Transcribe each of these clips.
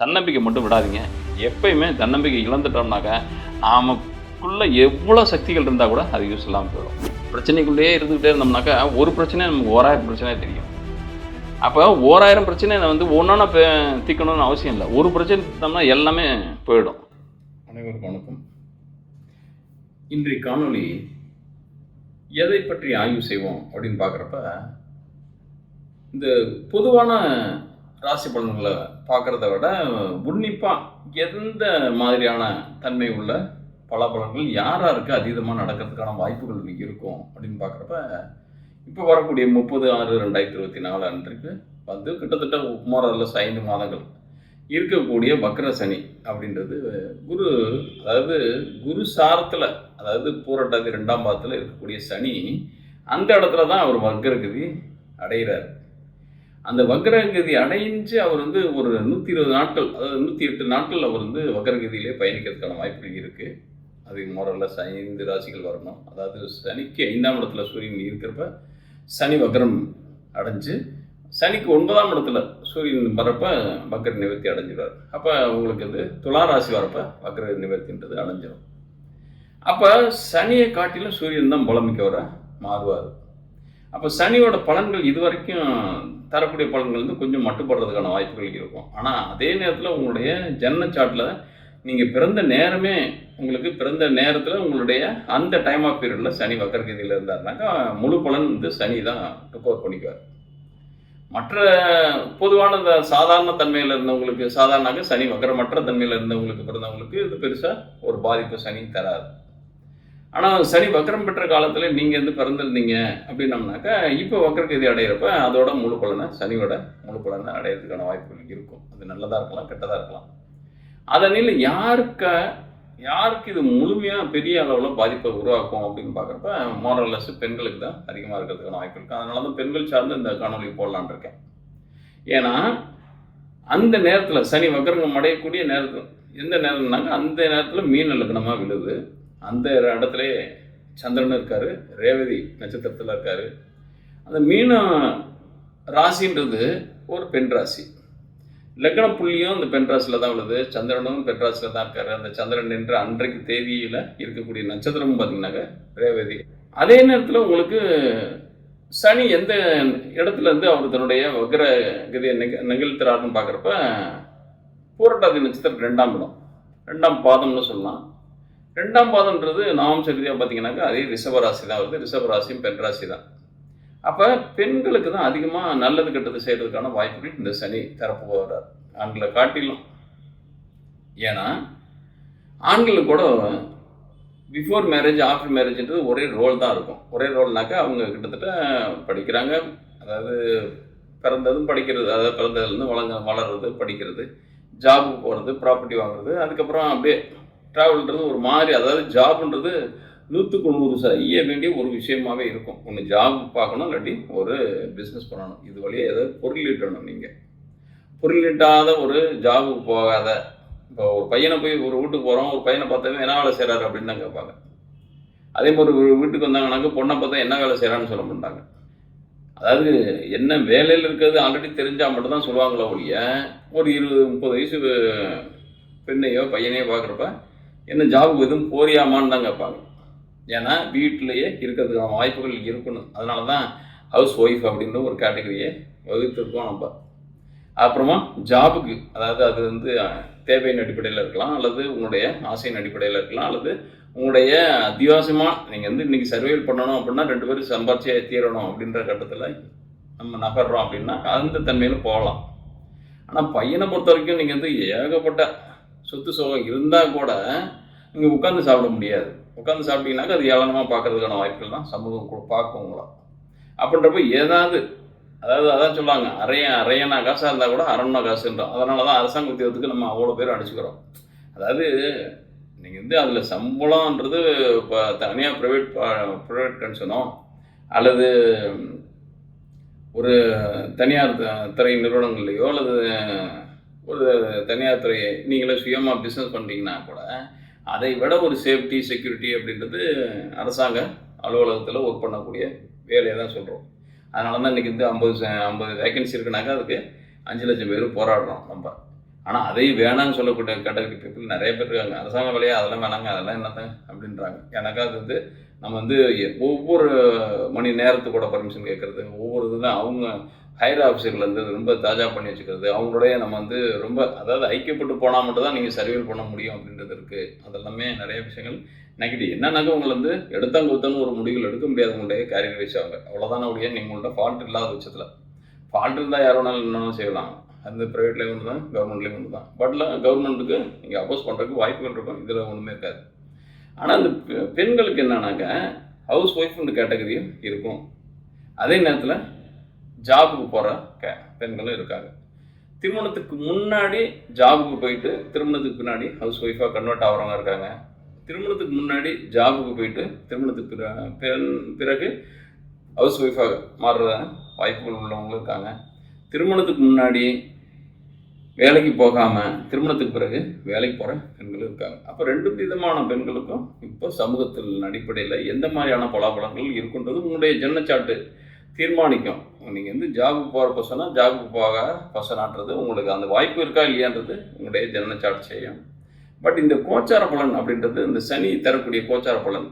தன்னம்பிக்கை மட்டும் விடாதீங்க. எப்பயுமே தன்னம்பிக்கை இழந்துட்டோம்னாக்க நாமக்குள்ளே எவ்வளோ சக்திகள் இருந்தால் கூட அது யூஸ் இல்லாமல் போயிடும். பிரச்சனைக்குள்ளேயே இருந்துக்கிட்டே இருந்தோம்னாக்கா ஒரு பிரச்சனை நமக்கு 1000 பிரச்சனையாக தெரியும். அப்போ 1000 பிரச்சனையை ஒன்றா தீர்க்கணும்னு அவசியம் இல்லை. ஒரு பிரச்சனை தீர்த்தோம்னா எல்லாமே போயிடும். அனைவருக்கும் வணக்கம். இன்றைய காணொளி எதை பற்றி ஆய்வு செய்வோம் அப்படின்னு பார்க்குறப்ப, இந்த பொதுவான ராசி பலன்களை பார்க்குறத விட உன்னிப்பாக எந்த மாதிரியான தன்மை உள்ள பலாபலன்கள் யாருக்கு அதீதமாக நடக்கிறதுக்கான வாய்ப்புகள் இருக்கும் அப்படின்னு பார்க்குறப்ப, இப்போ வரக்கூடிய 30/6/2024 அன்றைக்கு கிட்டத்தட்ட மோரலஸ் 5 மாதங்கள் இருக்கக்கூடிய வக்ர சனி அப்படின்றது குரு, அதாவது குரு சாரத்தில், அதாவது பூரட்டாதி 2ஆம் பாதத்தில் இருக்கக்கூடிய சனி அந்த இடத்துல தான் அவர் வக்ரகதி அடைகிறார். அந்த வக்ரகதி அடைஞ்சு அவர் ஒரு 120 நாட்கள், அதாவது 108 நாட்கள் அவர் வக்ரகதியிலே பயணிக்கிறதுக்கான வாய்ப்புகள் இருக்குது. அது மோரலஸ் 5 ராசிகள் வரணும். அதாவது சனிக்கு 5ஆம் இடத்துல சூரியன் இருக்கிறப்ப சனி வக்ரம் அடைஞ்சு, சனிக்கு 9ஆம் இடத்துல சூரியன் வரப்ப வக்ர நிவர்த்தி அடைஞ்சிடுவார். அப்போ உங்களுக்கு துலா ராசி வரப்ப வக்ர நிவர்த்தின்றது அடைஞ்சிடும். அப்போ சனியை காட்டிலும் சூரியன் தான் பலமிக்கவராக மாறுவார். அப்போ சனியோட பலன்கள் இதுவரைக்கும் தரக்கூடிய பலன்கள் கொஞ்சம் மட்டுப்படுறதுக்கான வாய்ப்புகள் இருக்கும். ஆனால் அதே நேரத்தில் உங்களுடைய ஜன்ன சாட்டில் நீங்கள் பிறந்த நேரமே, உங்களுக்கு பிறந்த நேரத்தில் உங்களுடைய அந்த டைம் ஆஃப் பீரியடில் சனி வக்ரகதியில் இருந்தாருனாக்கா முழு பலன் சனி தான் டேக் பண்ணிக்குவார். மற்ற பொதுவான இந்த சாதாரண தன்மையில் இருந்தவங்களுக்கு, சாதாரணமாக சனி வக்ரமற்ற தன்மையில் இருந்தவங்களுக்கு பிறந்தவங்களுக்கு இது பெருசாக ஒரு பாதிப்பு சனி தராது. ஆனால் சனி வக்ரம் பெற்ற காலத்தில் நீங்கள் பிறந்திருந்தீங்க அப்படின்னம்னாக்கா இப்போ வக்ரகதி அடையிறப்ப அதோட முழு பலனை, சனியோட முழு பலனை அடையிறதுக்கான வாய்ப்புகள் இருக்கும். அது நல்லதாக இருக்கலாம், கெட்டதாக இருக்கலாம். அதனால் யாருக்கு இது முழுமையாக பெரிய அளவில் பாதிப்பை உருவாக்கும் அப்படின்னு பார்க்குறப்ப மோரலஸ் பெண்களுக்கு தான் அதிகமாக இருக்கிறதுக்கான வாய்ப்பு இருக்குது. அதனால தான் பெண்கள் சார்ந்து இந்த காணொலி போடலான் இருக்கேன். ஏன்னா அந்த நேரத்தில் சனி வக்ரம் அடையக்கூடிய நேரத்தில், எந்த நேரம்னாக்கா அந்த நேரத்தில் மீன லக்னமாக விழுது. அந்த இடத்துல சந்திரன் இருக்கார், ரேவதி நட்சத்திரத்தில் இருக்கார். அந்த மீன ராசின்றது ஒரு பெண் ராசி. லக்ன புள்ளியும் அந்த பெண் ராசியில் தான் உள்ளது, சந்திரனும் பெண் ராசியில் தான் இருக்கார். அந்த சந்திரன் என்ற அன்றைக்கு தேதியில் இருக்கக்கூடிய நட்சத்திரமும் பார்த்தீங்கன்னாக்க ரேவதி. அதே நேரத்தில் உங்களுக்கு சனி எந்த இடத்துல அவர் தன்னுடைய வக்ர கதியை நிகழ்த்துறாருன்னு பார்க்குறப்ப பூரட்டாதி நட்சத்திரம் 2ஆம் இடம், 2ஆம் பாதம்னு சொல்லலாம். 2ஆம் பாதம்ன்றது நாம் சரியாக பார்த்தீங்கன்னாக்கா அதே ரிஷபராசி தான் வருது. ரிஷபராசியும் பெண் ராசி தான். அப்போ பெண்களுக்கு தான் அதிகமாக நல்லது கெட்டது செய்கிறதுக்கான வாய்ப்புகள் இந்த சனி தரப்போகிறார், ஆண்களை காட்டிலும். ஏன்னா ஆண்களுக்கு கூட பிஃபோர் மேரேஜ் ஆஃப்டர் மேரேஜ்ன்றது ஒரே ரோல் தான் இருக்கும். ஒரே ரோல்னாக்கா அவங்க கிட்டத்தட்ட படிக்கிறாங்க, அதாவது பிறந்ததும் படிக்கிறது, அதாவது பிறந்ததுலேருந்து வளர்றது, படிக்கிறது, ஜாபுக்கு போகிறது, ப்ராப்பர்ட்டி வாங்குறது, அதுக்கப்புறம் அப்படியே ட்ராவல்ன்றது ஒரு மாதிரி. அதாவது ஜாப்ன்றது 100க்கு 100 செய்ய வேண்டிய ஒரு விஷயமாகவே இருக்கும். ஒன்று ஜாப் பார்க்கணும், இல்லாட்டி ஒரு பிஸ்னஸ் பண்ணணும். இது வழியாக ஏதாவது பொருள் ஈட்டணும். நீங்கள் பொருள் ஈட்டாத ஒரு ஜாபுக்கு போகாத, இப்போ ஒரு பையனை போய் ஒரு வீட்டுக்கு போகிறோம், ஒரு பையனை பார்த்தாவே என்ன வேலை செய்கிறாரு அப்படின்னு தான் கேட்பாங்க. அதே மாதிரி ஒரு வீட்டுக்கு வந்தாங்கன்னாக்க பொண்ணை பார்த்தா என்ன வேலை செய்கிறான்னு சொல்ல மாட்டாங்க. அதாவது என்ன வேலையில் இருக்கிறது ஆல்ரெடி தெரிஞ்சால் மட்டும்தான் சொல்லுவாங்களோ ஒழிய, ஒரு 20-30 வயசு பெண்ணையோ பையனையோ பார்க்குறப்ப என்ன ஜாபுக்கு எதுவும் போறியாமான்னு தான் கேட்பாங்க. ஏன்னா வீட்டிலையே இருக்கிறதுக்கான வாய்ப்புகள் இருக்கணும். அதனால தான் ஹவுஸ் ஒய்ஃப் அப்படின்னு ஒரு கேட்டகரியை வகுத்திருக்கோம் நம்ம. அப்புறமா ஜாபுக்கு, அதாவது அது தேவையின் அடிப்படையில் இருக்கலாம், அல்லது உங்களுடைய ஆசையின் அடிப்படையில் இருக்கலாம், அல்லது உங்களுடைய அத்தியாவசியமாக நீங்கள் இன்றைக்கி சர்வைவல் பண்ணணும் அப்படின்னா 2 பேரும் சம்பாதிச்சே தீரணும் அப்படின்ற கட்டத்தில் நம்ம நகர்றோம் அப்படின்னா அந்த தன்மையில் போகலாம். ஆனால் பையனை பொறுத்த வரைக்கும் நீங்கள் ஏகப்பட்ட சொத்து சோகம் இருந்தால் கூட நீங்கள் உட்காந்து சாப்பிட முடியாது. உட்காந்து சாப்பிட்டீங்கன்னாக்கா அது ஏளனமாக பார்க்கறதுக்கான வாய்ப்புகள் தான் சமூகம் பார்க்குங்களா. அப்படின்றப்ப ஏதாவது, அதாவது அதான் சொல்லுவாங்க, அரையனா காசாக இருந்தால் கூட அரண்னா காசுன்றோம். அதனால தான் அரசாங்க உத்தியோகத்துக்கு நம்ம அவ்வளோ பேர் அடிச்சுக்கிறோம். அதாவது நீங்கள் அதில் சம்பளம்ன்றது இப்போ தனியாக ப்ரைவேட் கன்சனோ அல்லது ஒரு தனியார் துறை நிறுவனங்கள்லையோ அல்லது ஒரு தனியார் துறையை நீங்களே சுயமாக பிஸ்னஸ் பண்ணுறீங்கன்னா கூட அதை விட ஒரு சேஃப்டி செக்யூரிட்டி அப்படின்றது அரசாங்க அலுவலகத்தில் ஒர்க் பண்ணக்கூடிய வேலையை தான் சொல்கிறோம். அதனால தான் இன்றைக்கி 50 வேக்கன்சி இருக்குனாக்கா அதுக்கு 5 லட்சம் பேர் போராடுறோம் நம்ம. ஆனால் அதையும் வேணான்னு சொல்லக்கூடிய கேட்டகரி பீப்புள் நிறைய பேர் இருக்காங்க. அரசாங்க வேலையை அதெல்லாம் வேணாங்க, அதெல்லாம் என்னத்த அப்படின்றாங்க. எனக்கு அது வந்து நம்ம வந்து ஒவ்வொரு மணி நேரத்துக்கு கூட பர்மிஷன் கேட்குறது, ஒவ்வொரு இதுதான் அவங்க ஹையர் ஆஃபீஸர்லேருந்து ரொம்ப தாஜா பண்ணி வச்சுக்கிறது, அவங்களுடைய நம்ம வந்து ரொம்ப அதாவது ஐக்கியப்பட்டு போனால் மட்டும் தான் நீங்கள் சர்வீல் பண்ண முடியும் அப்படின்றது இருக்குது. அதெல்லாமே நிறைய விஷயங்கள் நெகட்டிவ். என்னன்னாக்க உங்களை வந்து எடுத்தாங்கொடுத்தான்னு ஒரு முடிவுகள் எடுக்க முடியாதவங்களுடைய கேரியர் வைஸ் ஆகுங்க. அவ்வளோதான ஒழிய நீங்கள்கிட்ட ஃபால்ட் இல்லாத பட்சத்தில். ஃபால்ட் இருந்தால் யார் வேணாலும் என்னென்னு செய்யலாம். அது ப்ரைவேட்லேயும் ஒன்று தான், கவர்மெண்ட்லேயும் ஒன்று தான். பட்ல கவர்மெண்ட்டுக்கு நீங்கள் அப்போஸ் பண்ணுறதுக்கு வாய்ப்புகள் இருக்கும், இதில் ஒன்றுமே இருக்காது. ஆனால் அந்த பெண்களுக்கு என்னன்னாக்கா ஹவுஸ் ஒய்ஃப்ன்ற கேட்டகரியும் இருக்கும். அதே நேரத்தில் ஜாபுக்கு போகிற பெண்களும் இருக்காங்க. திருமணத்துக்கு முன்னாடி ஜாபுக்கு போயிட்டு திருமணத்துக்கு பின்னாடி ஹவுஸ் ஒய்ஃபாக கன்வெர்ட் ஆகிறவங்க இருக்காங்க. திருமணத்துக்கு முன்னாடி ஜாபுக்கு போயிட்டு திருமணத்துக்கு பிறகு ஹவுஸ் ஒய்ஃபாக மாறுற வாய்ப்புகள் உள்ளவங்களும் இருக்காங்க. திருமணத்துக்கு முன்னாடி வேலைக்கு போகாமல் திருமணத்துக்கு பிறகு வேலைக்கு போகிற பெண்களும் இருக்காங்க. அப்போ 2 விதமான பெண்களுக்கும் இப்போ சமூகத்தில் அடிப்படையில் எந்த மாதிரியான பலாபலங்கள் இருக்குன்றது உங்களுடைய ஜன்னச்சாட்டு தீர்மானிக்கும். நீங்கள் வந்து ஜாபுக்கு போகிற பர்சனா ஜாபுக்கு போக பர்சனான்றது உங்களுக்கு அந்த வாய்ப்பு இருக்கா இல்லையான்றது உங்களுடைய ஜன்னச்சாட்டு செய்யும். பட் இந்த கோச்சார பலன் அப்படின்றது இந்த சனி தரக்கூடிய கோச்சார பலன்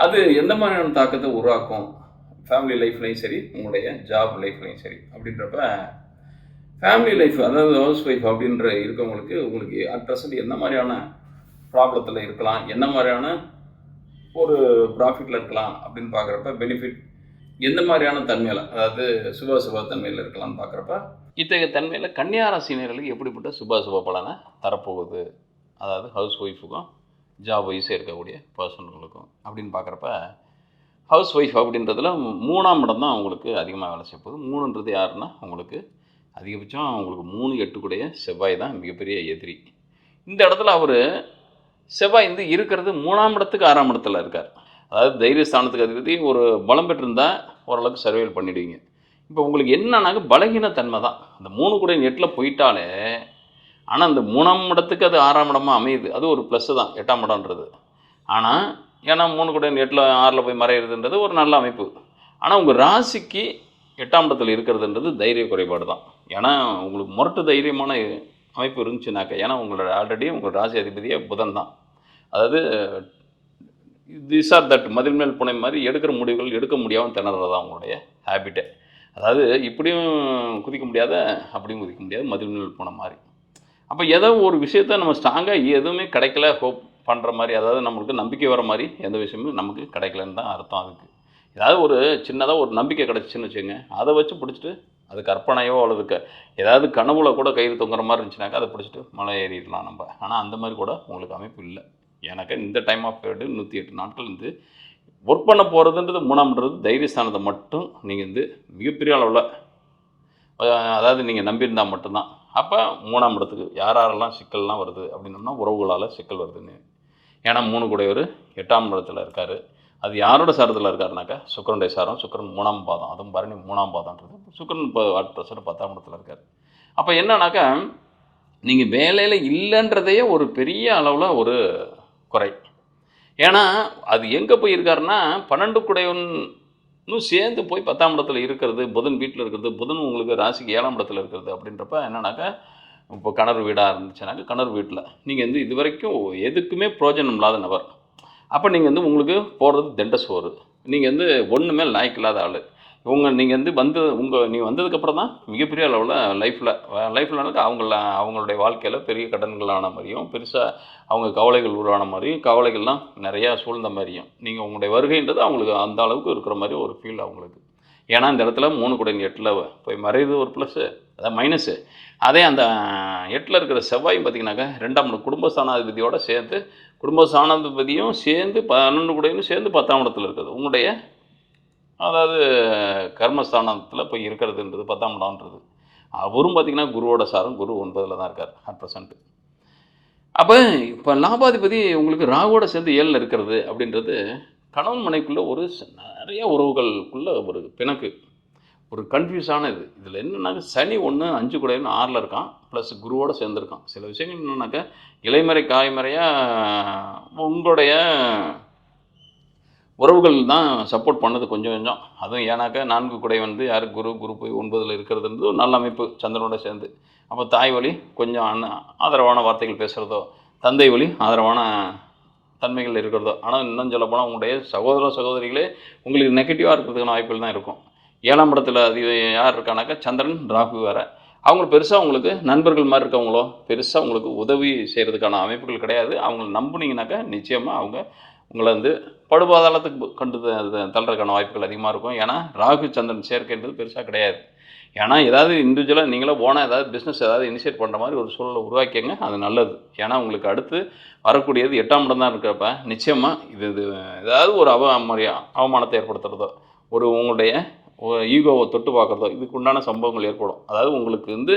அது எந்த மாதிரியான தாக்கத்தை உருவாக்கும் ஃபேமிலி லைஃப்லையும் சரி உங்களுடைய ஜாப் லைஃப்லையும் சரி அப்படின்றப்ப ஃபேமிலி லைஃப் அதாவது ஹவுஸ் ஒய்ஃப் அப்படின்ற இருக்கவங்களுக்கு உங்களுக்கு அட் ப்ரெசன்ட் என்ன மாதிரியான ப்ராப்ளத்தில் இருக்கலாம், என்ன மாதிரியான ஒரு ப்ராஃபிட்டில் இருக்கலாம் அப்படின்னு பார்க்குறப்ப பெனிஃபிட் எந்த மாதிரியான தன்மையில் அதாவது சுப தன்மையில் இருக்கலாம்னு பார்க்குறப்ப இத்தகைய தன்மையில் கன்னியா ராசினியர்களுக்கு எப்படிப்பட்ட சுப பலனை தரப்போகுது, அதாவது ஹவுஸ் ஒய்ஃபுக்கும் ஜாப் வைஸே இருக்கக்கூடிய பர்சன்களுக்கும் அப்படின்னு பார்க்குறப்ப ஹவுஸ் ஒய்ஃப் அப்படின்றதுல 3ஆம் இடம் தான் உங்களுக்கு அதிகமாக வேலை செய்ய போகுது. 3ன்றது யாருன்னா உங்களுக்கு அதிகபட்சம் உங்களுக்கு 3 8 கூடிய செவ்வாய் தான் மிகப்பெரிய எதிரி. இந்த இடத்துல அவர் செவ்வாய் வந்து இருக்கிறது 3ஆம் இடத்துக்கு 6ஆம் இடத்துல இருக்கார். அதாவது தைரியஸ்தானத்துக்கு அதிபதி ஒரு பலம் பெற்றிருந்தால் ஓரளவுக்கு சர்வைவல் பண்ணிவிடுவீங்க. இப்போ உங்களுக்கு என்னன்னாக்க பலகீனத்தன்மை தான். அந்த 3 கூட 8ல் போயிட்டாலே, ஆனால் அந்த 3ஆம் இடத்துக்கு அது 6ஆம் இடமாக அமையுது. அது ஒரு ப்ளஸ்ஸு தான் 8ஆம் இடம்ன்றது. ஆனால் ஏன்னா 3 கூட 8ல் 6ல் போய் மறையிறதுன்றது ஒரு நல்ல அமைப்பு. ஆனால் உங்கள் ராசிக்கு 8ஆம் இடத்துல இருக்கிறதுன்றது தைரிய குறைபாடு தான். ஏன்னா உங்களுக்கு முரட்டு தைரியமான அமைப்பு இருந்துச்சுனாக்கா, ஏன்னா உங்களோட ஆல்ரெடி உங்கள் ராசி அதிபதியே புதன் தான். அதாவது திஸ் ஆர் தட் மதில் மேல் புனை மாதிரி எடுக்கிற முடிவுகள் எடுக்க முடியாமல் திணறது தான் உங்களுடைய ஹேபிட்டே. அதாவது இப்படியும் குதிக்க முடியாத அப்படியும் குதிக்க முடியாது, மதில் மேல் போன மாதிரி. அப்போ ஏதோ ஒரு விஷயத்த நம்ம ஸ்ட்ராங்காக எதுவுமே கிடைக்கல ஹோப் பண்ணுற மாதிரி, அதாவது நம்மளுக்கு நம்பிக்கை வர மாதிரி எந்த விஷயமும் நமக்கு கிடைக்கலன்னு தான் அர்த்தம். அதுக்கு ஏதாவது ஒரு சின்னதாக ஒரு நம்பிக்கை கிடச்சிச்சின்னு வச்சுங்க, அதை வச்சு பிடிச்சிட்டு அது கற்பனையோ அல்லது ஏதாவது கனவுல கூட கயிறு தொங்குற மாதிரி இருந்துச்சுனாக்கா அதை பிடிச்சிட்டு மலை ஏறிடலாம் நம்ம. ஆனால் அந்த மாதிரி கூட உங்களுக்கு அமைப்பு இல்லை. எனக்கு இந்த டைம் ஆஃப் பீரியடு 108 நாட்கள் வந்து ஒர்க் பண்ண போகிறதுன்றது 3ஆம்ன்றது தைரியஸ்தானத்தை மட்டும் நீங்கள் வந்து மிகப்பெரிய அளவில் அதாவது நீங்கள் நம்பியிருந்தால் மட்டும்தான். அப்போ 3ஆம் இடத்துக்கு யாரெல்லாம் சிக்கல்லாம் வருது அப்படின்னோம்னா உறவுகளால் சிக்கல் வருதுன்னு. ஏன்னா 3 கூடையவர் 8ஆம் இடத்துல இருக்கார். அது யாரோட சாரத்தில் இருக்காருனாக்கா சுக்கிரனுடைய சாரம். சுக்கிரன் 3ஆம் பாதம், அதுவும் பரணி 3ஆம் பாதம்ன்றது. சுக்கிரன் இப்போ அடுத்த 10ஆம் இடத்துல இருக்கார். அப்போ என்னன்னாக்கா நீங்கள் வேலையில் இல்லைன்றதையே ஒரு பெரிய அளவில் ஒரு குறை. ஏன்னா அது எங்கே போய் இருக்காருன்னா 12 கூடையவனும் சேர்ந்து போய் 10ஆம் இடத்துல இருக்கிறது, புதன் வீட்டில் இருக்கிறது, புதன் உங்களுக்கு ராசிக்கு 7ஆம் இடத்துல இருக்கிறது அப்படின்றப்ப என்னன்னாக்கா இப்போ கிணறு வீடாக இருந்துச்சுனாக்கா கிணறு வீட்டில் நீங்கள் வந்து இது வரைக்கும் எதுக்குமே பிரயோஜனம் இல்லாத நபர். அப்போ நீங்கள் வந்து உங்களுக்கு போடுறது தண்ட சோறு, நீங்கள் வந்து ஒன்றுமே லாய்க்கு இல்லாத ஆள். நீங்கள் வந்து நீங்கள் வந்ததுக்கப்புறம் தான் மிகப்பெரிய அளவில் லைஃப்பில் அவங்களுடைய வாழ்க்கையில் பெரிய கடன்களான மாதிரியும் பெருசாக அவங்க கவலைகள் உருவான மாதிரியும் கவலைகள்லாம் நிறையா சூழ்ந்த மாதிரியும் நீங்கள் உங்களுடைய வருகைன்றது அவங்களுக்கு அந்த அளவுக்கு இருக்கிற மாதிரி ஒரு ஃபீல் அவங்களுக்கு. ஏன்னா இந்த இடத்துல 3 கூட 8ல் போய் மறையுது ஒரு ப்ளஸ்ஸு, அதான் மைனஸு. அதே அந்த 8ல் இருக்கிற செவ்வாயும் பார்த்திங்கனாக்கா 2ஆம் இடம் குடும்பஸ்தானாதிபதியோடு சேர்ந்து குடும்பஸ்தானாதிபதியும் சேர்ந்து 12 கூடையும் சேர்ந்து 10ஆம் இடத்துல இருக்குது. உங்களுடைய அதாவது கர்மஸ்தானத்தில் போய் இருக்கிறதுன்றது 10ஆம் இடம்ன்றது. அவரும் பார்த்திங்கன்னா குருவோட சாரம், குரு 9ல் தான் இருக்கார் அட் ப்ரெசென்ட். அப்போ இப்போ லாபாதிபதி உங்களுக்கு ராகுவோட சேர்ந்து 7ல் இருக்கிறது அப்படின்றது கணவன் மனைக்குள்ளே ஒரு நிறைய உறவுகளுக்குள்ளே ஒரு பிணக்கு, ஒரு கன்ஃபியூஸான இது. இதில் என்னன்னாக்கா சனி 5 கூடையும் 6ல் இருக்கான், ப்ளஸ் குருவோடு சேர்ந்துருக்கான். சில விஷயங்கள் என்னன்னாக்கா இலைமறை காய்மறையாக உங்களுடைய உறவுகள் தான் சப்போர்ட் பண்ணது கொஞ்சம் கொஞ்சம். அதுவும் ஏன்னாக்கா 4 கூடை வந்து யார் குரு போய் 9ல் இருக்கிறதுன்றது ஒரு நல்ல அமைப்பு சந்திரனோட சேர்ந்து. அப்போ தாய் வழி கொஞ்சம் ஆதரவான வார்த்தைகள் பேசுகிறதோ, தந்தை வழி ஆதரவான தன்மைகள் இருக்கிறதோ. ஆனால் இன்னும் சொல்லப்போனால் உங்களுடைய சகோதரிகளே உங்களுக்கு நெகட்டிவாக இருக்கிறதுக்கான வாய்ப்புகள் தான் இருக்கும். 7ஆம் இடத்துல அது யார் இருக்கானாக்கா சந்திரன், ராகு வேறு. அவங்க பெருசாக உங்களுக்கு நண்பர்கள் மாதிரி இருக்கவங்களோ பெருசாக உங்களுக்கு உதவி செய்கிறதுக்கான அமைப்புகள் கிடையாது. அவங்கள நம்புனீங்கனாக்கா நிச்சயமாக அவங்க உங்களை வந்து படுபாதாளத்துக்கு தள்ளுறதுக்கான வாய்ப்புகள் அதிகமாக இருக்கும். ஏன்னா ராகு சந்திரன் சேர்க்கைன்றது பெருசாக கிடையாது. ஏன்னா ஏதாவது இண்டிவிஜுவலாக நீங்களே ஓனாக ஏதாவது பிஸ்னஸ் ஏதாவது இனிஷியேட் பண்ணுற மாதிரி ஒரு சூழலை உருவாக்கிங்க, அது நல்லது. ஏன்னா உங்களுக்கு அடுத்து வரக்கூடியது 8ஆம் இடம் தான் இருக்கிறப்ப நிச்சயமாக இது ஏதாவது ஒரு அவமானத்தை ஏற்படுத்துகிறதோ, உங்களுடைய ஈகோவை தொட்டு பார்க்குறதோ, இதுக்கு உண்டான சம்பவங்கள் ஏற்படும். அதாவது உங்களுக்கு வந்து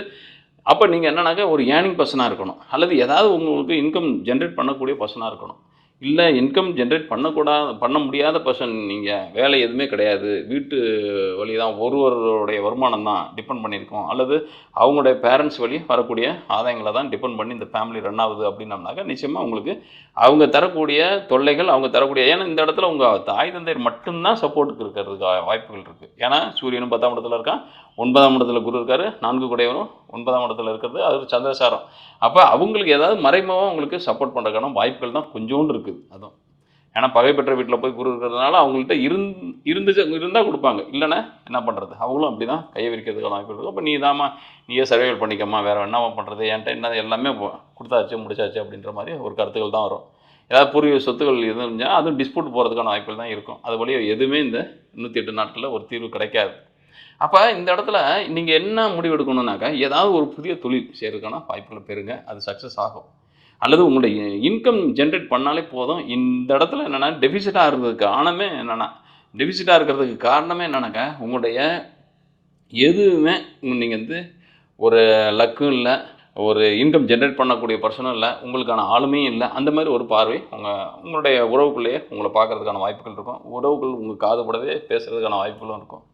அப்போ நீங்கள் என்னன்னாக்கா ஒரு ஏர்னிங் பர்சனாக இருக்கணும், அல்லது ஏதாவது உங்களுக்கு இன்கம் ஜென்ரேட் பண்ணக்கூடிய பர்சனாக இருக்கணும். இல்லை இன்கம் ஜென்ரேட் பண்ண முடியாத பர்சன், நீங்கள் வேலை எதுவுமே கிடையாது, வீட்டு வழி தான் ஒருவருடைய வருமானம் தான் டிபெண்ட் பண்ணியிருக்கோம், அல்லது அவங்களுடைய பேரண்ட்ஸ் வழி வரக்கூடிய ஆதாயங்களை தான் டிபெண்ட் பண்ணி இந்த ஃபேமிலி ரன் ஆகுது அப்படின்னம்னாக்கா நிச்சயமாக உங்களுக்கு அவங்க தரக்கூடிய தொல்லைகள், அவங்க தரக்கூடிய, ஏன்னா இந்த இடத்துல உங்கள் தாய் தந்தையர் மட்டும்தான் சப்போர்ட்டுக்கு இருக்கிறதுக்கு வாய்ப்புகள் இருக்குது. ஏன்னா சூரியனும் 10ஆம் இடத்துல இருக்கான், 9ஆம் இடத்துல குரு இருக்கார், 4 கூடையவரும் 9ஆம் இடத்துல இருக்கிறது அது சந்திரசாரம். அப்போ அவங்களுக்கு ஏதாவது மறைமுகமாக உங்களுக்கு சப்போர்ட் பண்ணுறதுக்கான வாய்ப்புகள் தான் கொஞ்சோண்டு இருக்குது. அதுவும் ஏன்னா பகை பெற்ற வீட்டில் போய் குரு இருக்கிறதுனால அவங்கள்ட்ட இருந்தால் கொடுப்பாங்க, இல்லைன்னா என்ன பண்ணுறது, அவங்களும் அப்படி தான் கையை விரிக்கிறதுக்கான வாய்ப்பு இருக்குது. அப்போ நீயே சர்வைவல் பண்ணிக்கம்மா, வேறு என்னவா பண்ணுறது, என்கிட்ட என்ன எல்லாமே கொடுத்தாச்சு முடிச்சாச்சு அப்படின்ற மாதிரி ஒரு கருத்துக்கள் தான் வரும். ஏதாவது பூர்வீக சொத்துக்கள் எதுவும் இருந்தால் அதுவும் டிஸ்பியூட் போகிறதுக்கான வாய்ப்புகள் தான் இருக்கும். அதுபோல எதுவுமே இந்த 108 நாட்களில் ஒரு தீர்வு கிடைக்காது. அப்போ இந்த இடத்துல நீங்கள் என்ன முடிவு எடுக்கணுன்னாக்கா, ஏதாவது ஒரு புதிய தொழில் செய்கிறதுக்கான வாய்ப்புகளை பெறுங்க, அது சக்ஸஸ் ஆகும். அல்லது உங்களுடைய இன்கம் ஜென்ரேட் பண்ணாலே போதும். இந்த இடத்துல என்னென்னா டெபிசிட்டாக இருக்கிறதுக்கு காரணமே என்னன்னாக்கா, உங்களுடைய எதுவுமே நீங்கள் வந்து ஒரு லக்கும் இல்லை, ஒரு இன்கம் ஜென்ரேட் பண்ணக்கூடிய பர்சனும் இல்லை, உங்களுக்கான ஆளுமையும் இல்லை. அந்த மாதிரி ஒரு பார்வை உங்களுடைய உறவுக்குள்ளேயே உங்களை பார்க்குறதுக்கான வாய்ப்புகள் இருக்கும். உறவுகள் உங்கள் காதுபடவே பேசுகிறதுக்கான வாய்ப்புகளும் இருக்கும்.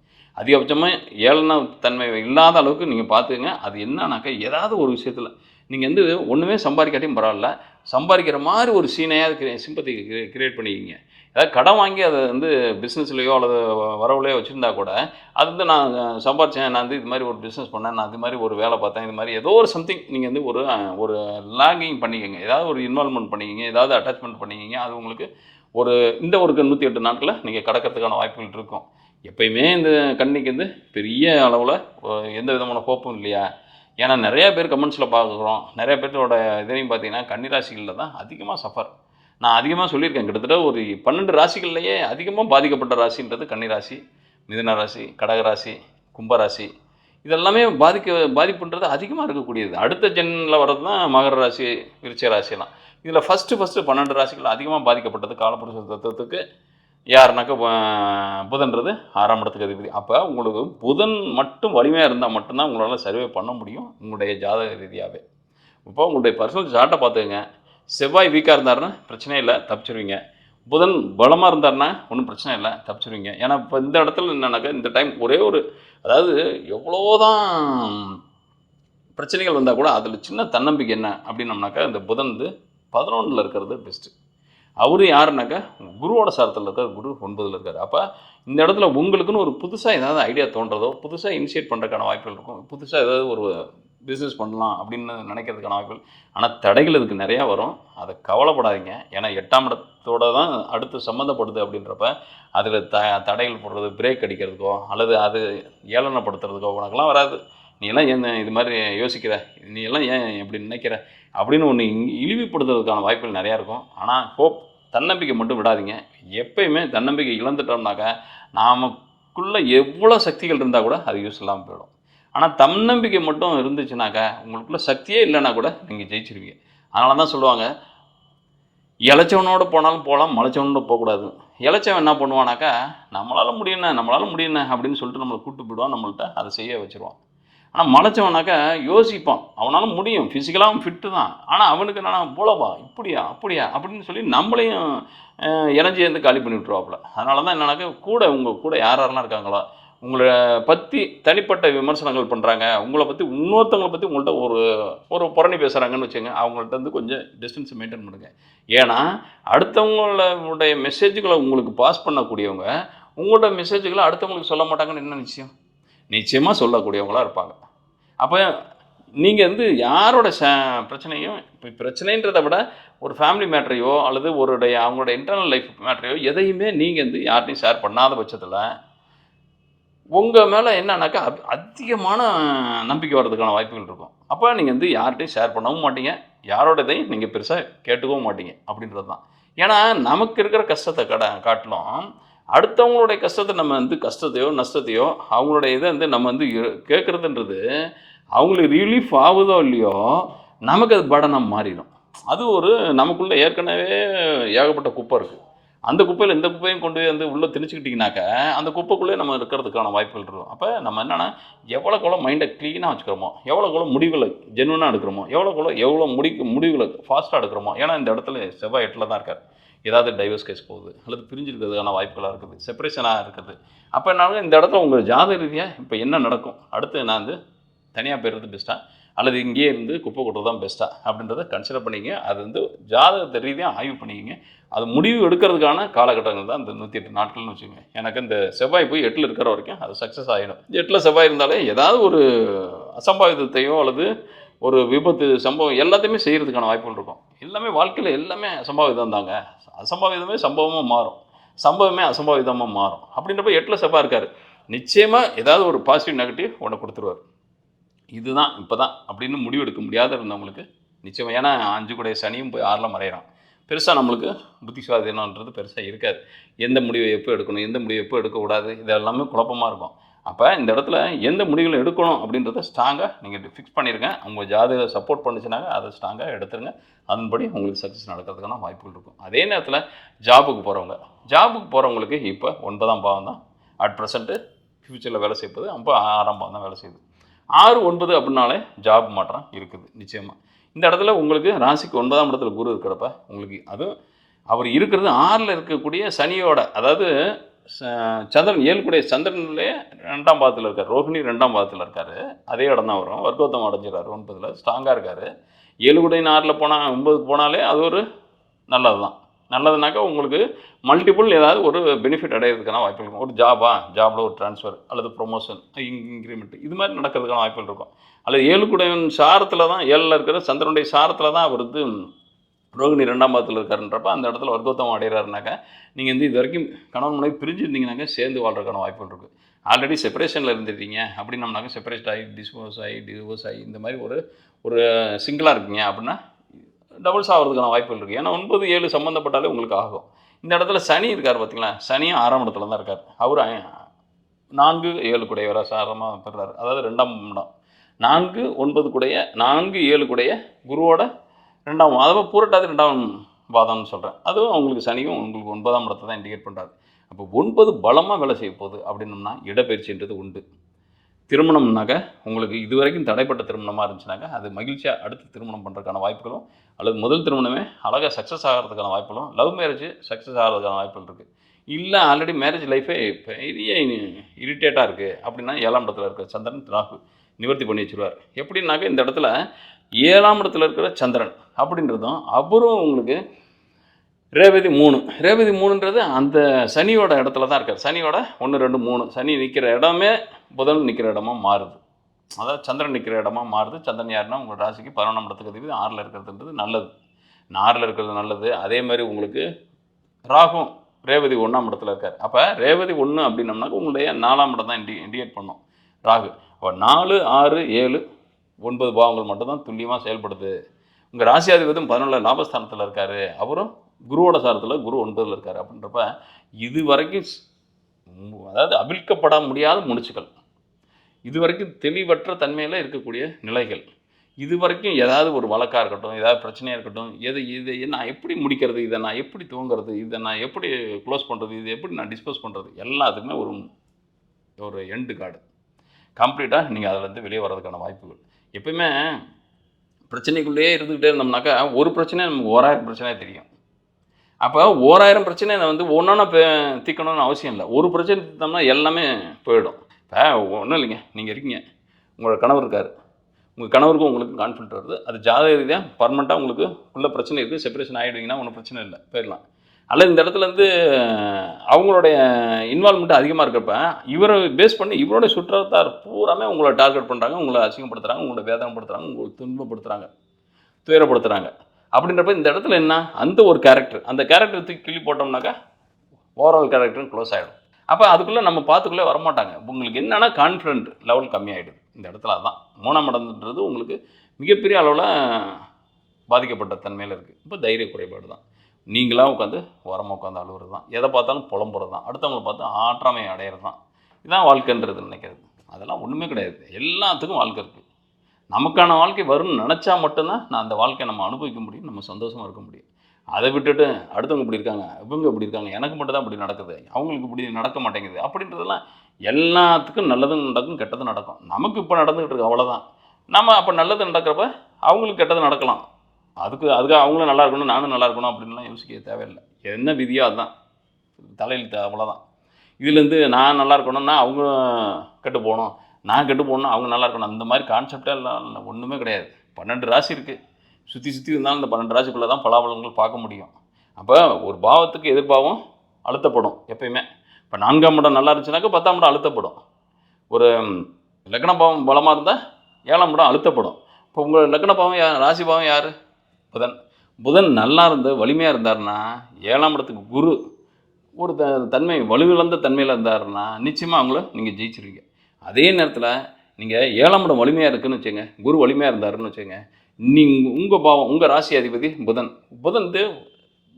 அதிகபட்சமாக ஏளன தன்மை இல்லாத அளவுக்கு நீங்கள் பார்த்துக்கங்க. அது என்னன்னாக்கா, ஏதாவது ஒரு விஷயத்தில் நீங்கள் வந்து ஒன்றுமே சம்பாதிக்காட்டியும் பரவாயில்ல, சம்பாதிக்கிற மாதிரி ஒரு சீனையாவது சிம்பத்தி கிரியேட் பண்ணிக்கிங்க. ஏதாவது கடன் வாங்கி அதை வந்து பிஸ்னஸ்லையோ அல்லது வரவுலையோ வச்சுருந்தா கூட, அது வந்து நான் சம்பாதிச்சேன், நான் வந்து இது மாதிரி ஒரு பிஸ்னஸ் பண்ணேன், நான் இது மாதிரி ஒரு வேலை பார்த்தேன், இது மாதிரி ஏதோ ஒரு சம்திங் நீங்கள் வந்து ஒரு லாகிங் பண்ணிக்கங்க, ஏதாவது ஒரு இன்வால்வ்மெண்ட் பண்ணிக்கிங்க, ஏதாவது அட்டாச்மெண்ட் பண்ணிக்கிங்க. அது உங்களுக்கு இந்த 108 நாட்களில் நீங்கள் கடக்கிறதுக்கான வாய்ப்புகள் இருக்கும். எப்பயுமே இந்த கன்னிக்கு வந்து பெரிய அளவில் எந்த விதமான ஹோப்பும் இல்லையா? ஏன்னா நிறையா பேர் கமெண்ட்ஸில் பார்க்குறோம், நிறைய பேர்த்தோட இதையும் பார்த்தீங்கன்னா கன்னிராசிகளில் தான் அதிகமாக சஃபர். நான் அதிகமாக சொல்லியிருக்கேன், கிட்டத்தட்ட ஒரு 12 ராசிகள்லையே அதிகமாக பாதிக்கப்பட்ட ராசின்றது கன்னிராசி, மிதுன ராசி, கடகராசி, கும்பராசி. இதெல்லாமே பாதிப்புன்றது அதிகமாக இருக்கக்கூடியது. அடுத்த ஜென்னில் வர்றது தான் மகர ராசி, விருச்சிக ராசியெல்லாம். இதில் ஃபஸ்ட்டு 12 ராசிகள் அதிகமாக பாதிக்கப்பட்டது காலப்புருஷ தத்துவத்துக்கு யாருனாக்கா புதன்றது 6ஆம் இடத்துக்கு அதிபதி. அப்போ உங்களுக்கு புதன் மட்டும் வலிமையாக இருந்தால் மட்டும்தான் உங்களால் சர்வே பண்ண முடியும் உங்களுடைய ஜாதக ரீதியாகவே. இப்போ உங்களுடைய பர்சனல் சார்ட்டை பார்த்துக்கங்க. செவ்வாய் வீக்காக இருந்தாருன்னா பிரச்சனை இல்லை, தப்பிச்சிருவீங்க. புதன் பலமாக இருந்தாருன்னா ஒன்றும் பிரச்சனை இல்லை, தப்பிச்சிருவீங்க. ஏன்னா இப்போ இந்த இடத்துல என்னன்னாக்கா, இந்த டைம் அதாவது எவ்வளோதான் பிரச்சனைகள் வந்தால் கூட அதில் சின்ன தன்னம்பிக்கை என்ன அப்படின்னம்னாக்கா, இந்த புதன் 11ல் இருக்கிறது பெஸ்ட்டு. அவரு யாருனாக்கா குருவோட சாரத்தில் இருக்கார், குரு 9ல் இருக்கார். அப்போ இந்த இடத்துல உங்களுக்குன்னு ஒரு புதுசாக ஏதாவது ஐடியா தோன்றதோ, புதுசாக இனிஷியேட் பண்ணுறதுக்கான வாய்ப்புகள் இருக்கும். புதுசாக ஏதாவது ஒரு பிஸ்னஸ் பண்ணலாம் அப்படின்னு நினைக்கிறதுக்கான வாய்ப்புகள். ஆனால் தடைகள் இதுக்கு நிறையா வரும், அதை கவலைப்படாதீங்க. ஏன்னா 8ஆம் இடத்தோடு தான் அடுத்து சம்மந்தப்படுது அப்படின்றப்ப அதில் தடைகள் போடுறது, பிரேக் அடிக்கிறதுக்கோ அல்லது அது ஏளனப்படுத்துறதுக்கோ உனக்கெல்லாம் வராது. நீ எல்லாம் என்ன இது மாதிரி யோசிக்கிற, நீ எல்லாம் ஏன் இப்படி நினைக்கிற அப்படின்னு ஒன்று இழிவுபடுத்துறதுக்கான வாய்ப்புகள் நிறையா இருக்கும். ஆனால் தன்னம்பிக்கை மட்டும் விடாதீங்க. எப்பயுமே தன்னம்பிக்கை இழந்துட்டோம்னாக்கா நமக்குள்ளே எவ்வளோ சக்திகள் இருந்தால் கூட அது யூஸ் இல்லாமல் போயிடும். ஆனால் தன்னம்பிக்கை மட்டும் இருந்துச்சுனாக்கா உங்களுக்குள்ள சக்தியே இல்லைன்னா கூட நீங்கள் ஜெயிச்சிருவீங்க. அதனால தான் சொல்லுவாங்க, இளைச்சவனோடு போனாலும் போகலாம், மலைச்சவனோடு போகக்கூடாது. இளைச்சவன் என்ன பண்ணுவானாக்கா, நம்மளால் முடியுண்ணே அப்படின்னு சொல்லிட்டு நம்மளை கூப்பிட்டு போயிடுவான், நம்மள்கிட்ட அதை செய்ய வச்சுருவான். ஆனால் மலைச்சவனாக்கா யோசிப்பான், அவனால் முடியும், ஃபிசிக்கலாகவும் ஃபிட்டு தான், ஆனால் அவனுக்கு என்னன்னா போலவா இப்படியா அப்படியா அப்படின்னு சொல்லி நம்மளையும் இறஞ்சி வந்து காலி பண்ணி விட்ருவாப்புல. அதனால தான் என்னன்னாக்கா, உங்கள் கூட யாரெல்லாம் இருக்காங்களோ உங்களை பற்றி தனிப்பட்ட விமர்சனங்கள் பண்ணுறாங்க, உங்களை பற்றி இன்னொருத்தவங்களை பற்றி உங்கள்கிட்ட ஒரு புரணி பேசுகிறாங்கன்னு வச்சுங்க, அவங்கள்ட்ட கொஞ்சம் டிஸ்டன்ஸை மெயின்டைன் பண்ணுங்கள். ஏன்னா அடுத்தவங்களுடைய மெசேஜுகளை உங்களுக்கு பாஸ் பண்ணக்கூடியவங்க உங்களோட மெசேஜுகளை அடுத்தவங்களுக்கு சொல்ல மாட்டாங்கன்னு என்ன நிச்சயமாக சொல்லக்கூடியவங்களாக இருப்பாங்க. அப்போ நீங்கள் வந்து யாரோட பிரச்சனையும் இப்போ பிரச்சனைன்றதை விட ஒரு ஃபேமிலி மேட்டரையோ அல்லது அவங்களோட இன்டர்னல் லைஃப் மேட்டரையோ எதையுமே நீங்கள் வந்து யார்ட்டையும் ஷேர் பண்ணாத பட்சத்தில் உங்கள் மேலே என்னன்னாக்கா அதிகமான நம்பிக்கை வர்றதுக்கான வாய்ப்புகள் இருக்கும். அப்போ நீங்கள் வந்து யார்கிட்டையும் ஷேர் பண்ணவும் மாட்டீங்க, யாரோடதையும் நீங்கள் பெருசாக கேட்டுக்கவும் மாட்டீங்க அப்படின்றது தான். ஏன்னா நமக்கு இருக்கிற கஷ்டத்தை காட்டிலும் அடுத்தவங்களுடைய கஷ்டத்தை நம்ம வந்து கஷ்டத்தையோ நஷ்டத்தையோ அவங்களுடைய இதை வந்து நம்ம வந்து கேட்குறதுன்றது அவங்களுக்கு ரிலீஃப் ஆகுதோ இல்லையோ நமக்கு அது படனம் மாறிடும். அது நமக்குள்ளே ஏற்கனவே ஏகப்பட்ட குப்பை இருக்குது. அந்த குப்பையில் இந்த குப்பையும் கொண்டு போய் வந்து உள்ளே திணிச்சுக்கிட்டிங்கனாக்கா அந்த குப்பைக்குள்ளே நம்ம இருக்கிறதுக்கான வாய்ப்புகள் இருக்கும். அப்போ நம்ம என்னென்னா எவ்வளோக்குள்ள மைண்டை க்ளீனாக வச்சுக்கிறோமோ, எவ்வளோக்குள்ள முடிவுகளை ஜென்வனாக எடுக்கிறோமோ, எவ்வளோ முடிவுகளை ஃபாஸ்ட்டாக எடுக்கிறோமோ. ஏன்னா இந்த இடத்துல செவ்வாய் 8ல் தான் இருக்கார். ஏதாவது டைவர்ஸ் கேஸ் போகுது அல்லது பிரிஞ்சிருக்கிறதுக்கான வாய்ப்புகளாக இருக்குது, செப்பரேஷனாக இருக்குது. அப்போ என்னாலும் இந்த இடத்துல உங்கள் ஜாதக ரீதியாக இப்போ என்ன நடக்கும், அடுத்து நான் வந்து தனியாக போயிடுறது பெஸ்ட்டாக அல்லது இங்கேயே இருந்து குப்பை கொட்டுறது தான் பெஸ்ட்டாக அப்படின்றத கன்சிடர் பண்ணிங்க. அது வந்து ஜாதகத்தை ரீதியாக ஆய்வு பண்ணிக்கிங்க. அது முடிவு எடுக்கிறதுக்கான காலகட்டங்கள் தான் இந்த 108 நாட்கள்னு வச்சுக்கோங்க. எனக்கு இந்த செவ்வாய் போய் 8ல் இருக்கிற வரைக்கும் அது சக்ஸஸ் ஆகிடும். 8ல் செவ்வாய் இருந்தாலே ஏதாவது ஒரு அசம்பாவிதத்தையோ அல்லது ஒரு விபத்து சம்பவம் எல்லாத்தையுமே செய்கிறதுக்கான வாய்ப்புகள் இருக்கும். எல்லாமே வாழ்க்கையில் எல்லாமே அசம்பாவிதம் தாங்க. அசம்பாவிதமே சம்பவமாக மாறும், சம்பவமே அசம்பாவிதமாக மாறும். அப்படின்றப்ப 8ல் செவ்வாய் இருக்கார், நிச்சயமாக ஏதாவது ஒரு பாசிட்டிவ் நெகட்டிவ் ஒன்று கொடுத்துருவார். இதுதான் இப்போ தான் அப்படின்னு முடிவெடுக்க முடியாத இருந்தவங்களுக்கு நிச்சயமாக. ஏன்னா 5 கூடைய சனியும் போய் 6ல் மறையிறான். பெருசாக நம்மளுக்கு புத்தி சுவாதீனன்றது பெருசாக இருக்காது. எந்த முடிவை எப்போ எடுக்கணும், எந்த முடிவை எப்போ எடுக்கக்கூடாது, இது எல்லாமே குழப்பமாக இருக்கும். அப்போ இந்த இடத்துல எந்த முடிவுகளை எடுக்கணும் அப்படின்றத ஸ்ட்ராங்காக நீங்கள் ஃபிக்ஸ் பண்ணிடுங்க. உங்கள் ஜாதக சப்போர்ட் பண்ணிச்சுனாங்க அதை ஸ்ட்ராங்காக எடுத்துருங்க. அதன்படி உங்களுக்கு சக்ஸஸ் நடக்கிறதுக்கான வாய்ப்புகள் இருக்கும். அதே நேரத்தில் ஜாபுக்கு போகிறவங்களுக்கு இப்போ 9ஆம் பாவம் தான் அட் ப்ரெசண்ட்டு ஃப்யூச்சரில் வேலை செய்வது. அப்போ 6ஆம் பாவம் தான் வேலை செய்யுது. 6, 9 அப்படின்னாலே ஜாப் மாற்றம் இருக்குது நிச்சயமாக. இந்த இடத்துல உங்களுக்கு ராசிக்கு 9ஆம் இடத்துல குரு இருக்கிறப்ப உங்களுக்கு அதுவும் அவர் இருக்கிறது 6ல் இருக்கக்கூடிய சனியோட, அதாவது சந்திரன் 7 கூடிய சந்திரன்லேயே 2ஆம் பாவத்தில் இருக்கார். ரோஹிணி 2ஆம் பாவத்தில் இருக்கார். அதே இடம் தான் வரும். வர்க்கோத்தம் அடைஞ்சிடார் 9ல், ஸ்ட்ராங்காக இருக்கார். 7 கூடிய 6ல் போனால் 9க்கு போனாலே அது ஒரு நல்லது தான். நல்லதுனாக்கா உங்களுக்கு மல்டிபிள் ஏதாவது ஒரு பெனிஃபிட் அடையிறதுக்கான வாய்ப்புகள் இருக்கும். ஒரு ஜாபில் ஒரு ட்ரான்ஸ்ஃபர் அல்லது ப்ரொமோஷன், இன்க்ரிமெண்ட், இது மாதிரி நடக்கிறதுக்கான வாய்ப்புகள் இருக்கும். அல்லது 7 கூடையன் சாரத்தில் தான் 7ல் இருக்கிற சந்திரனுடைய சாரத்தில் தான் அவர் வந்து ரோகிணி 2ஆம் பாவத்தில் இருக்காருன்றப்ப அந்த இடத்துல வர்க்கோத்தம் அடைகிறாருனாக்கா நீங்கள் வந்து இது வரைக்கும் கணவன் மனைவி பிரிஞ்சிருந்தீங்கன்னாக்கா சேர்ந்து வாழ்றதுக்கான வாய்ப்புகள் இருக்குது. ஆல்ரெடி செப்பரேஷனில் இருந்துருக்கீங்க அப்படின்னம்னாக்கா செப்பரேட் ஆகி டிவோர்ஸ் ஆகி இந்த மாதிரி ஒரு சிங்கிளாக இருக்கீங்க அப்படின்னா டபுள்ஸ் ஆகிறதுக்கான வாய்ப்புகள் இருக்குது. ஏன்னா 9, 7 சம்மந்தப்பட்டாலே உங்களுக்கு ஆகும். இந்த இடத்துல சனி இருக்கார் பார்த்தீங்களா, சனியும் 6ஆம் இடத்துல தான் இருக்கார். அவர் 4, 7 கூடையவராக சாரமாக பெறுறாரு. அதாவது 2ஆம் இடம் 4, 9 கூடைய 4, 7 கூடைய குருவோட 2ஆம், அதாவது பூரட்டாதி 2ஆம் பாதம்னு சொல்கிறேன். அதுவும் அவங்களுக்கு சனியும் உங்களுக்கு 9ஆம் இடத்தை தான் இண்டிகேட் பண்ணுறாரு. அப்போ 9 பலமாக வேலை செய்ய போகுது அப்படின்னம்னா இடப்பெயர்ச்சின்றது உண்டு. திருமணம்னாக்க உங்களுக்கு இது வரைக்கும் தடைப்பட்ட திருமணமாக இருந்துச்சுனாக்கா அது மகிழ்ச்சியாக அடுத்து திருமணம் பண்ணுறதுக்கான வாய்ப்புகளும், அல்லது முதல் திருமணமே அழகாக சக்ஸஸ் ஆகிறதுக்கான வாய்ப்புகளும், லவ் மேரேஜ் சக்ஸஸ் ஆகிறதுக்கான வாய்ப்புகள் இருக்குது. இல்லை ஆல்ரெடி மேரேஜ் லைஃபே பெரிய இரிட்டேட்டாக இருக்குது அப்படின்னா 7ஆம் இடத்துல இருக்கிற சந்திரன் ராகு நிவர்த்தி பண்ணி வச்சுருவார். எப்படின்னாக்க இந்த இடத்துல 7ஆம் இடத்துல இருக்கிற சந்திரன் அப்படின்றதும் அவரும் உங்களுக்கு ரேவதி 3ன்றது அந்த சனியோட இடத்துல தான் இருக்கார். சனியோட 1, 2, 3 சனி நிற்கிற இடமே புதன் நிற்கிற இடமா மாறுது. அதாவது சந்திரன் நிற்கிற இடமா மாறுது. சந்திரன் யாருன்னா உங்கள் ராசிக்கு 11ஆம் இடத்துக்கு அதிபதி 6ல் இருக்கிறதுன்றது நல்லது. 6ல் இருக்கிறது நல்லது. அதே மாதிரி உங்களுக்கு ராகும் ரேவதி 1ஆம் இடத்துல இருக்கார். அப்போ ரேவதி 1 அப்படின்னம்னாக்க உங்களுடைய 4ஆம் இடம் தான் இண்டிகேட் பண்ணும் ராகு. அப்போ 4, 6, 7, 9 பாவங்கள் மட்டும்தான் துல்லியமாக செயல்படுது. உங்கள் ராசியாதிபதியும் 11ல் லாபஸ்தானத்தில் இருக்கார். அவரும் குருவோட சாரத்தில் குரு 9ல் இருக்கார். அப்படின்றப்ப இது வரைக்கும் அதாவது அவிழ்க்கப்பட முடியாத முடிச்சுக்கள், இது வரைக்கும் தெளிவற்ற தன்மையில் இருக்கக்கூடிய நிலைகள், இது வரைக்கும் ஏதாவது ஒரு வழக்காக இருக்கட்டும், ஏதாவது பிரச்சனையாக இருக்கட்டும், இதை நான் எப்படி முடிக்கிறது, இதை நான் எப்படி துவங்கிறது, இதை நான் எப்படி க்ளோஸ் பண்ணுறது, இதை எப்படி நான் டிஸ்போஸ் பண்ணுறது, எல்லாத்துக்குமே ஒரு எண்டு கார்டு கம்ப்ளீட்டாக நீங்கள் அதிலேருந்து வெளியே வர்றதுக்கான வாய்ப்புகள். எப்பயுமே பிரச்சனைக்குள்ளேயே இருந்துக்கிட்டே இருந்தோம்னாக்கா ஒரு பிரச்சனை நமக்கு 1000 பிரச்சனையாக தெரியும். அப்போ 1000 பிரச்சனை வந்து ஒன்றா தீர்க்கணும்னு அவசியம் இல்லை. ஒரு பிரச்சனை தீர்த்தோம்னா எல்லாமே போயிடும். இப்போ ஒன்றும் இல்லைங்க, நீங்கள் இருக்கீங்க, உங்களோட கணவர் இருக்கார், உங்கள் கணவருக்கும் உங்களுக்கும் கான்ஃப்ளிக்ட் வருது. அது ஜாதக ரீதியாக பர்மனெண்ட்டாக உங்களுக்கு உள்ள பிரச்சனை இருக்குது, செப்பரேஷன் ஆகிடுவீங்கன்னா ஒன்றும் பிரச்சனை இல்லை, போயிடலாம். அல்லது இந்த இடத்துல இருந்து அவங்களுடைய இன்வால்மெண்ட் அதிகமாக இருக்கிறப்ப இவரை பேஸ் பண்ணி இவருடைய சுற்றத்தார் பூராமே உங்களை டார்கெட் பண்ணுறாங்க, உங்களை அசிங்கப்படுத்துகிறாங்க, உங்களை வேதனைப்படுத்துகிறாங்க, உங்களை துன்பப்படுத்துகிறாங்க, துயரப்படுத்துகிறாங்க. அப்படின்றப்ப இந்த இடத்துல என்ன, அந்த ஒரு கேரக்டர், அந்த கேரக்டர் தூக்கி கிள்ளி போட்டோம்னாக்கா ஓவரால் கேரக்டரும் க்ளோஸ் ஆகிடும். அப்போ அதுக்குள்ளே நம்ம பார்த்துக்குள்ளே வரமாட்டாங்க. உங்களுக்கு என்னென்னா கான்ஃபிடென்ட் லெவல் கம்மியாகிடுது இந்த இடத்துல. அதுதான் 3ஆம் இடம்ன்றது உங்களுக்கு மிகப்பெரிய அளவில் பாதிக்கப்பட்ட தன்மையில் இருக்குது. இப்போ தைரிய குறைபாடு தான். நீங்களாக உட்காந்து ஓரமாக உட்காந்து அழுவுறது தான், எதை பார்த்தாலும் புலம்புறது தான், அடுத்தவங்களை பார்த்து ஆற்றாமை அடையிறது தான். இதுதான் வாழ்க்கைன்றது நினைக்கிறது. அதெல்லாம் ஒன்றுமே கிடையாது. எல்லாத்துக்கும் வாழ்க்கை இருக்குது. நமக்கான வாழ்க்கை வரும்னு நினச்சா மட்டும்தான் நான் அந்த வாழ்க்கையை நம்ம அனுபவிக்க முடியும், நம்ம சந்தோஷமாக இருக்க முடியும். அதை விட்டுட்டு அடுத்தவங்க இப்படி இருக்காங்க, இவங்க இப்படி இருக்காங்க, எனக்கு மட்டும் தான் இப்படி நடக்குது, அவங்களுக்கு இப்படி நடக்க மாட்டேங்குது அப்படின்றதெல்லாம் எல்லாத்துக்கும் நல்லதும் நடக்கும், கெட்டதும் நடக்கும். நமக்கு இப்போ நடந்துகிட்டு இருக்கு, அவ்வளோதான். நம்ம அப்போ நல்லது நடக்கிறப்ப அவங்களுக்கு கெட்டது நடக்கலாம். அதுக்கு அவங்களும் நல்லா இருக்கணும், நானும் நல்லா இருக்கணும் அப்படின்லாம் யோசிக்க தேவையில்லை. என்ன விதியோ அதுதான் தலையெழுத்து, அவ்வளோதான். இதுலேருந்து நான் நல்லா இருக்கணும்னா அவங்க கெட்டு போகணும், நான் கெட்டு போகணும்னா அவங்க நல்லா இருக்கணும், அந்த மாதிரி கான்செப்டே இல்லை, ஒன்றுமே கிடையாது. 12 ராசி இருக்குது. சுற்றி இருந்தாலும் இந்த 12 ராசிக்குள்ளே தான் பலாபலங்கள் பார்க்க முடியும். அப்போ ஒரு பாவத்துக்கு எதிர்பாவம் அழுத்தப்படும் எப்பயுமே. இப்போ 4ஆம் இடம் நல்லா இருந்துச்சுனாக்கா 10ஆம் இடம் அழுத்தப்படும். ஒரு லக்ன பாவம் பலமாக இருந்தால் 7ஆம் இடம் அழுத்தப்படும். இப்போ உங்கள் லக்ன பாவம் ராசி பாவம் யார்? புதன். புதன் நல்லா இருந்து வலிமையாக இருந்தாருன்னா 7ஆம் இடத்துக்கு குரு ஒரு தன்மை வலுவிழந்த தன்மையில் இருந்தாருன்னா நிச்சயமாக அவங்கள நீங்கள் ஜெயிச்சிருவீங்க. அதே நேரத்தில் நீங்கள் 7ஆம் இடம் வலிமையாக இருக்குதுன்னு வச்சுங்க, குரு வலிமையாக இருந்தாருன்னு வச்சுங்க, நீங்கள் உங்கள் பாவம் உங்கள் ராசி அதிபதி புதன்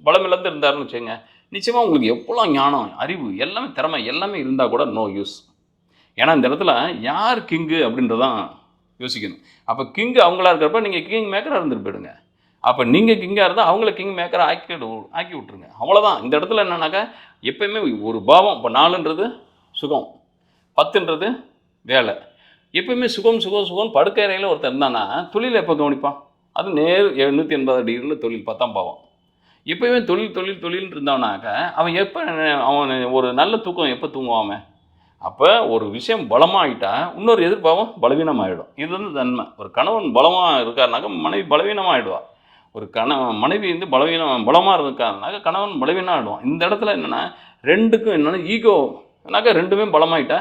பலமிழந்து இருந்தாருன்னு வச்சுங்க, நிச்சயமாக உங்களுக்கு எவ்வளோ ஞானம், அறிவு, எல்லாமே திறமை எல்லாமே இருந்தால் கூட நோ யூஸ். ஏன்னா இந்த இடத்துல யார் கிங்கு அப்படின்றதான் யோசிக்கணும். அப்போ கிங்கு அவங்களா இருக்கிறப்ப நீங்கள் கிங் மேக்கராக இருந்துட்டு போயிடுங்க. அப்போ நீங்கள் கிங்காக இருந்தால் அவங்கள கிங் மேக்கரை ஆக்கி விட்ருங்க, அவ்வளோதான். இந்த இடத்துல என்னன்னாக்கா எப்போயுமே ஒரு பாவம், இப்போ 4ன்றது சுகம், 10ன்றது வேலை. எப்பயுமே சுகம் படுக்கை அறையில் ஒருத்தர் இருந்தானா தொழில் எப்போ கவனிப்பான்? அது நேர் 180 டிகிரியில் தொழில் 10ஆம் பாவம். எப்போயுமே தொழில்னு இருந்தவனாக்க அவன் அவன் ஒரு நல்ல தூக்கம் எப்போ தூங்குவான்? அப்போ ஒரு விஷயம் பலமாகிட்டா இன்னொரு எதிர்பாவம் பலவீனமாகிடும். இது வந்து தன்மை. ஒரு கணவன் பலமாக இருக்காருனாக்கா மனைவி பலவீனமாகிடுவாள். ஒரு மனைவி வந்து பலமாக இருக்காருனாக்கா கணவன் பலவீனம் ஆகிடுவான். இந்த இடத்துல என்னென்னா ரெண்டுக்கும் என்னென்னா ஈகோனாக்கா ரெண்டுமே பலமாகிட்டா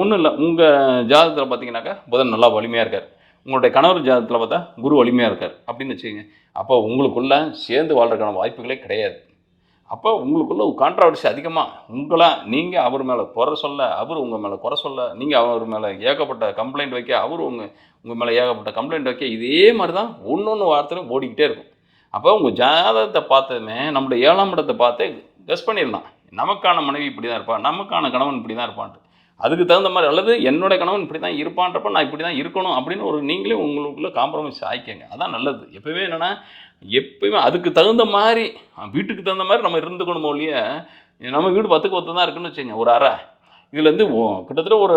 ஒன்றும் இல்லை. உங்கள் ஜாதகத்தில் பார்த்தீங்கன்னாக்கா புதன் நல்லா வலிமையாக இருக்கார், உங்களுடைய கணவர் ஜாதகத்தில் பார்த்தா குரு வலிமையாக இருக்கார் அப்படின்னு வச்சுக்கோங்க. அப்போ உங்களுக்குள்ளே சேர்ந்து வாழ்கிறதுக்கான வாய்ப்புகளே கிடையாது. அப்போ உங்களுக்குள்ள ஒரு கான்ட்ராவர்சி அதிகமாக நீங்கள் அவர் மேலே குறை சொல்ல, அவர் உங்கள் மேலே குறை சொல்ல, நீங்கள் அவர் மேலே ஏகப்பட்ட கம்ப்ளைண்ட் வைக்க, அவர் உங்கள் மேலே ஏகப்பட்ட கம்ப்ளைண்ட் வைக்க, இதே மாதிரி தான் ஒன்று வார்த்தையும் ஓடிக்கிட்டே இருக்கும். அப்போ உங்கள் ஜாதகத்தை பார்த்ததுமே நம்மளுடைய 7ஆம் இடத்தை பார்த்து கெஸ் பண்ணிடலாம், நமக்கான மனைவி இப்படி தான் இருப்பான், நமக்கான கணவன் இப்படி தான் இருப்பான்ட்டு. அதுக்கு தகுந்த மாதிரி, அல்லது என்னோடய கணவன் இப்படி தான் இருப்பான்றப்ப நான் இப்படி தான் இருக்கணும் அப்படின்னு நீங்களே உங்களுக்குள்ளே காம்ப்ரமைஸ் ஆகிக்கங்க. அதான் நல்லது. எப்போவே என்னென்னா எப்பயுமே அதுக்கு தகுந்த மாதிரி வீட்டுக்கு தகுந்த மாதிரி நம்ம இருந்துக்கணுமோ இல்லையா. நம்ம வீடு 10க்கு 10 தான் இருக்குன்னு வச்சுங்க, ஒரு அறை. இதுலேருந்து கிட்டத்தட்ட ஒரு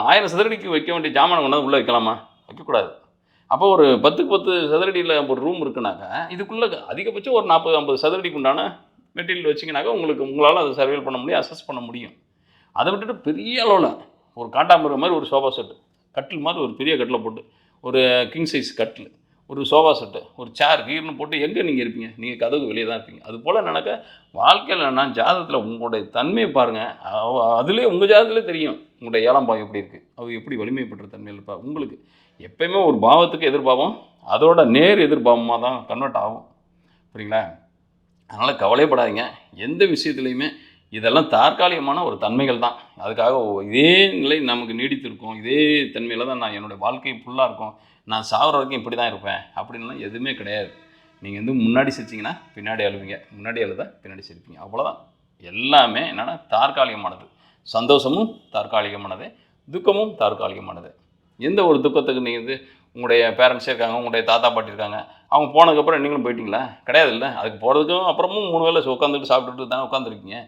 1000 சதுரடிக்கு வைக்க வேண்டிய ஜாமான் கொண்டாந்து உள்ளே வைக்கலாமா? வைக்கக்கூடாது. அப்போ ஒரு 10க்கு 10 சதுரடியில் ஒரு ரூம் இருக்குனாக்கா இதுக்குள்ளே அதிகபட்சம் ஒரு 40-50 சதுரடிக்கு உண்டான மெட்டீரியல் வச்சிங்கனாக்கா உங்களால் அதை சர்வேல் பண்ண முடியும், அசஸ் பண்ண முடியும். அதை விட்டுட்டு பெரிய அளவில் ஒரு காண்டாமிருக மாதிரி ஒரு சோஃபா செட்டு, கட்டில் மாதிரி ஒரு பெரிய கட்டில் போட்டு, ஒரு கிங் சைஸ் கட்டில், ஒரு சோஃபா செட்டு, ஒரு சேர் கீர்னு போட்டு எங்கே நீங்கள் இருப்பீங்க? நீங்கள் கதவுக்கு வெளியே தான் இருப்பீங்க. அது போல் நினைக்க வாழ்க்கையில் நான் ஜாதகத்தில் உங்களுடைய தன்மையை பாருங்கள். அதுலேயே உங்கள் ஜாதகத்திலே தெரியும் உங்களுடைய 7ஆம் பாவம் எப்படி இருக்குது, அவர் எப்படி வலிமைப்பட்ட தன்மையில் இருப்பார். உங்களுக்கு எப்போயுமே ஒரு பாவத்துக்கு எதிர்பாவம் அதோட நேர் எதிர்பாவமாக தான் கன்வெர்ட் ஆகும். சரிங்களா? அதனால் கவலைப்படாதீங்க. எந்த விஷயத்துலையுமே இதெல்லாம் தற்காலிகமான ஒரு தன்மைகள் தான். அதுக்காக இதே நிலை நமக்கு நீடித்திருக்கும், இதே தன்மையில் தான் நான் என்னுடைய வாழ்க்கை ஃபுல்லாக இருக்கும், நான் சாகிற வரைக்கும் இப்படி தான் இருப்பேன் அப்படின்லாம் எதுவுமே கிடையாது. நீங்கள் வந்து முன்னாடி சிரிச்சிங்கன்னா பின்னாடி அழுவீங்க, முன்னாடி அழுத பின்னாடி சிரிப்பீங்க, அவ்வளோதான். எல்லாமே என்னென்னா தற்காலிகமானது. சந்தோஷமும் தற்காலிகமானது, துக்கமும் தற்காலிகமானது. எந்த ஒரு துக்கத்துக்கு நீங்கள் வந்து உங்களுடைய பேரண்ட்ஸே இருக்காங்க, உங்களுடைய தாத்தா பாட்டி இருக்காங்க, அவங்க போனதுக்கப்புறம் நீங்களும் போயிட்டீங்களா? கிடையாது இல்லை. அதுக்கு போகிறதுக்கும் அப்புறமும் 3 வேளை உட்காந்துட்டு சாப்பிட்டுட்டு தானே உட்காந்துருக்கீங்க.